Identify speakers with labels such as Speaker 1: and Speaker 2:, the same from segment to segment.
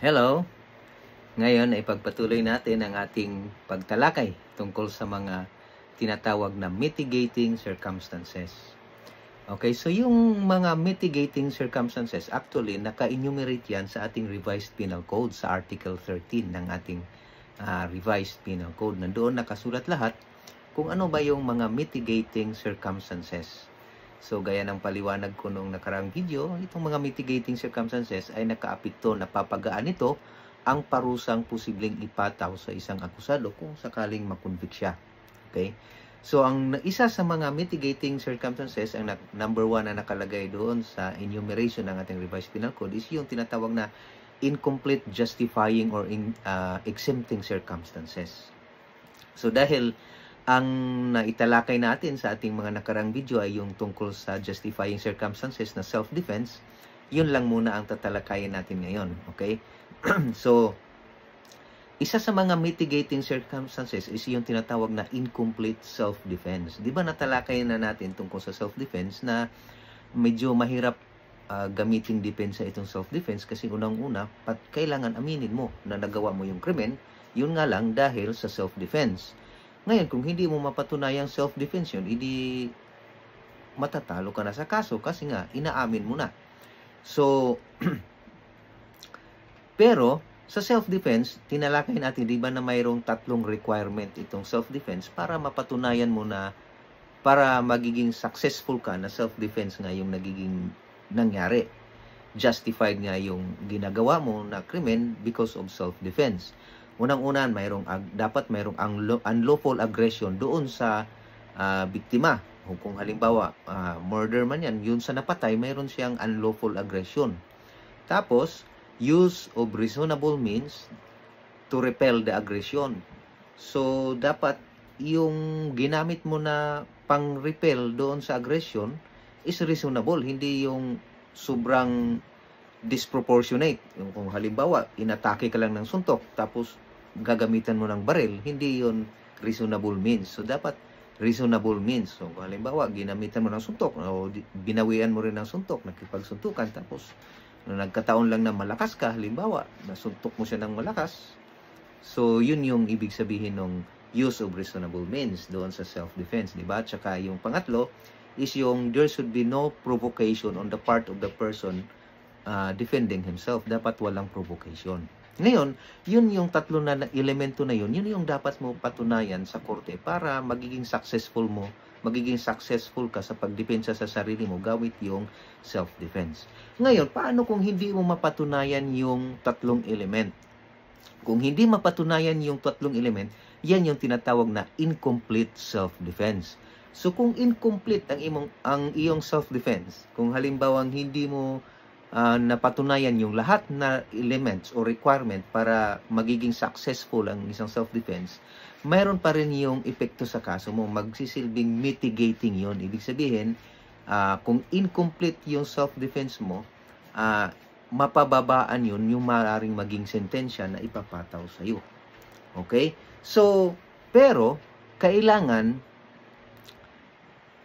Speaker 1: Hello! Ngayon ay pagpatuloy natin ang ating pagtalakay tungkol sa mga tinatawag na mitigating circumstances. Okay, so yung mga mitigating circumstances, actually, naka-enumerate yan sa ating revised penal code sa Article 13 ng ating revised penal code. Nandoon nakasulat lahat kung ano ba yung mga mitigating circumstances. So, gaya ng paliwanag ko nung nakaraang video, itong mga mitigating circumstances ay nakaapekto, napapagaan ito ang parusang posibleng ipataw sa isang akusado kung sakaling makonvict siya. Okay? So, ang isa sa mga mitigating circumstances, ang number 1 na nakalagay doon sa enumeration ng ating revised penal code is yung tinatawag na incomplete justifying or exempting circumstances. So, dahil ang naitalakay natin sa ating mga nakarang video ay yung tungkol sa justifying circumstances na self-defense, yun lang muna ang tatalakayin natin ngayon. Okay? So, isa sa mga mitigating circumstances is yung tinatawag na incomplete self-defense. Di ba natalakay na natin tungkol sa self-defense na medyo mahirap gamitin depensa itong self-defense kasi unang-una, kailangan aminin mo na nagawa mo yung krimen, yun nga lang dahil sa self-defense. Ngayon, kung hindi mo mapatunayang self-defense yun, hindi matatalo ka na sa kaso kasi nga, inaamin mo na. So, pero, sa self-defense, tinalakay natin, di ba na mayroong 3 requirement itong self-defense para mapatunayan mo na, para magiging successful ka na self-defense nga yung nagiging nangyari. Justified nga yung ginagawa mo na krimen because of self-defense. Unang-una, dapat mayroong unlawful aggression doon sa biktima. Kung halimbawa, murder man yan, yun sa napatay, mayroon siyang unlawful aggression. Tapos, use of reasonable means to repel the aggression. So, dapat yung ginamit mo na pang-repel doon sa aggression is reasonable, hindi yung sobrang disproportionate. Kung halimbawa, inatake ka lang ng suntok, tapos gagamitan mo ng baril, hindi yon reasonable means. So, dapat reasonable means. So, kung halimbawa, ginamitan mo ng suntok, o binawian mo rin ng suntok, nakipagsuntukan, tapos nagkataon lang na malakas ka, halimbawa, nasuntok mo siya ng malakas, so, yun yung ibig sabihin ng use of reasonable means doon sa self-defense, di ba? Tsaka yung pangatlo is yung there should be no provocation on the part of the person defending himself. Dapat walang provocation. Ngayon, yun yung 3 na elemento na yun yung dapat mo patunayan sa korte para magiging successful ka sa pagdepensa sa sarili mo gamit yung self-defense. Ngayon, paano kung hindi mo mapatunayan yung 3 element? Kung hindi mapatunayan yung 3 element, yan yung tinatawag na incomplete self-defense. So, kung incomplete ang iyong self-defense, kung halimbawa hindi mo napatunayan yung lahat na elements o requirement para magiging successful ang isang self-defense, mayroon pa rin yung epekto sa kaso mo, magsisilbing mitigating yon. Ibig sabihin, kung incomplete yung self-defense mo, mapababaan yun yung maaaring maging sentensya na ipapataw sa iyo. Okay? So, pero, kailangan,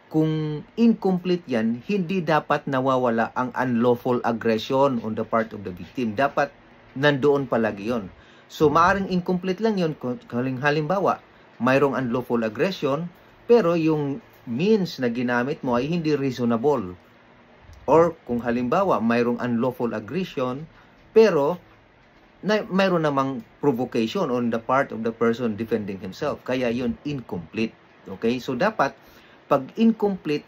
Speaker 1: kung incomplete yan, hindi dapat nawawala ang unlawful aggression on the part of the victim. Dapat nandoon palagi yon. So, maaring incomplete lang yon. Halimbawa, mayroong unlawful aggression, pero yung means na ginamit mo ay hindi reasonable. Or, kung halimbawa, mayroong unlawful aggression, pero mayroon namang provocation on the part of the person defending himself. Kaya yun, incomplete. Okay? So, dapat, pag incomplete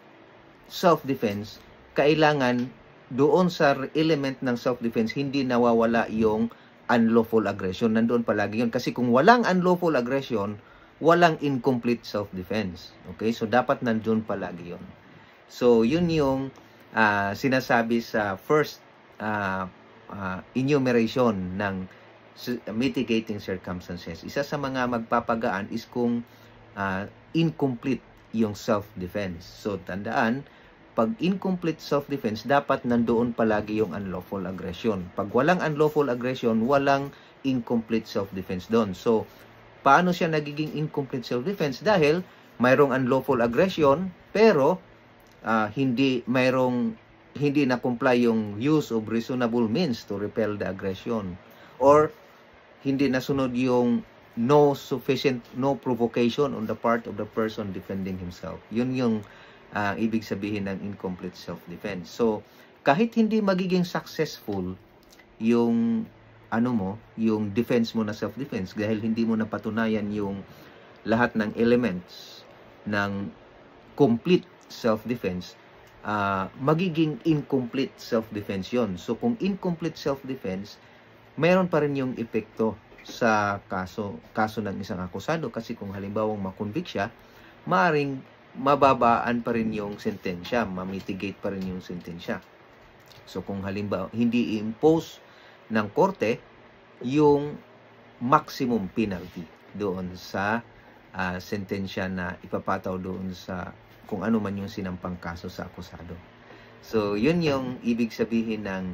Speaker 1: self-defense, kailangan doon sa element ng self-defense, hindi nawawala yung unlawful aggression. Nandoon palagi yun. Kasi kung walang unlawful aggression, walang incomplete self-defense. Okay? So, dapat nandoon palagi yun. So, yun yung sinasabi sa first enumeration ng mitigating circumstances. Isa sa mga magpapagaan is kung incomplete yung self-defense. So, tandaan, pag incomplete self-defense, dapat nandoon palagi yung unlawful aggression. Pag walang unlawful aggression, walang incomplete self-defense doon. So, paano siya nagiging incomplete self-defense? Dahil mayroong unlawful aggression, pero hindi na-comply yung use of reasonable means to repel the aggression. or hindi nasunod yung no provocation on the part of the person defending himself. Yun yung ibig sabihin ng incomplete self-defense. So, kahit hindi magiging successful yung yung defense mo na self-defense dahil hindi mo napatunayan yung lahat ng elements ng complete self-defense, magiging incomplete self-defense yon. So, kung incomplete self-defense, mayroon pa rin yung epekto sa kaso ng isang akusado kasi kung halimbawa makonvict siya, maaaring mababaan pa rin yung sentensya, mamitigate pa rin yung sentensya. So, kung halimbawa hindi i-impose ng korte yung maximum penalty doon sa sentensya na ipapataw doon sa kung ano man yung sinampang kaso sa akusado. So, yun yung ibig sabihin ng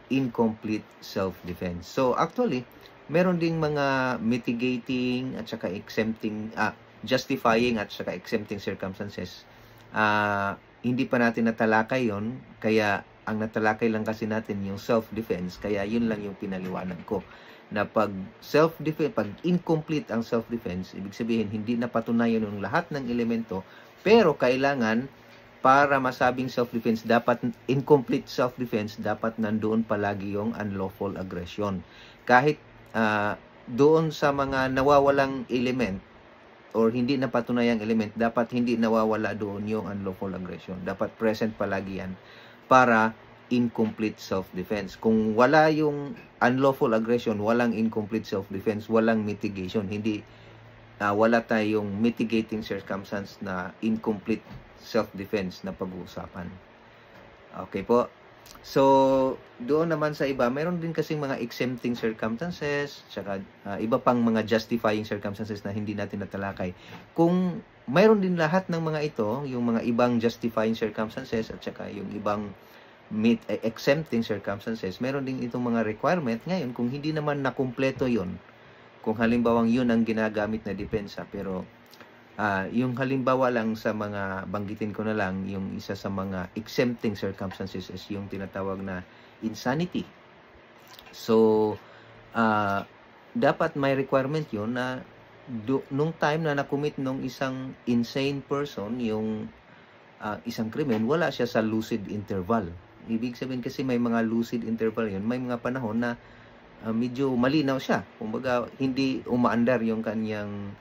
Speaker 1: incomplete self-defense. So, actually, meron ding mga mitigating at saka justifying at saka exempting circumstances. Hindi pa natin natalakay yon, kaya ang natalakay lang kasi natin yung self-defense, kaya yun lang yung pinaliwanag ko. Na pag incomplete ang self-defense, ibig sabihin hindi napatunayan yung lahat ng elemento, pero kailangan para masabing self-defense, incomplete self-defense, dapat nandoon palagi yung unlawful aggression. Kahit doon sa mga nawawalang element or hindi napatunayang element, dapat hindi nawawala doon yung unlawful aggression. Dapat present palagi yan para incomplete self-defense. Kung wala yung unlawful aggression, walang incomplete self-defense, walang mitigation. Wala tayong mitigating circumstance na incomplete self-defense na pag-uusapan. Okay po. So, doon naman sa iba, meron din kasing mga exempting circumstances, tsaka iba pang mga justifying circumstances na hindi natin natalakay. Kung mayroon din lahat ng mga ito, yung mga ibang justifying circumstances at saka yung ibang exempting circumstances, meron din itong mga requirement. Ngayon, kung hindi naman nakumpleto yon, kung halimbawang yun ang ginagamit na depensa, pero yung halimbawa lang sa mga banggitin ko na lang, yung isa sa mga exempting circumstances is yung tinatawag na insanity. So, dapat may requirement yun na nung time na nakumit nung isang insane person yung isang krimen, wala siya sa lucid interval. Ibig sabihin kasi may mga lucid interval yun, may mga panahon na medyo malinaw siya. Kumbaga, hindi umaandar yung kanyang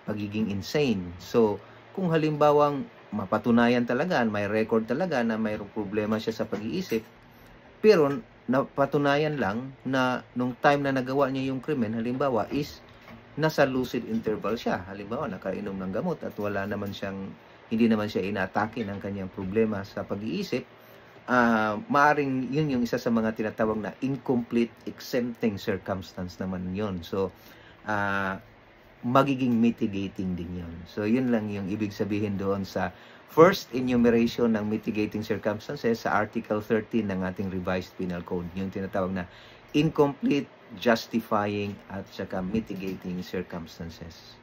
Speaker 1: pagiging insane. So, kung halimbawang mapatunayan talaga, may record talaga na mayroong problema siya sa pag-iisip, pero napatunayan lang na nung time na nagawa niya yung krimen, halimbawa is nasa lucid interval siya. Halimbawa, nakainom ng gamot at hindi naman siya inatake ng kanyang problema sa pag-iisip, maaring yun yung isa sa mga tinatawag na incomplete exempting circumstance naman yun. So, magiging mitigating din yun. So, yun lang yung ibig sabihin doon sa first enumeration ng mitigating circumstances sa Article 13 ng ating Revised Penal Code. Yung tinatawag na incomplete, justifying, at saka mitigating circumstances.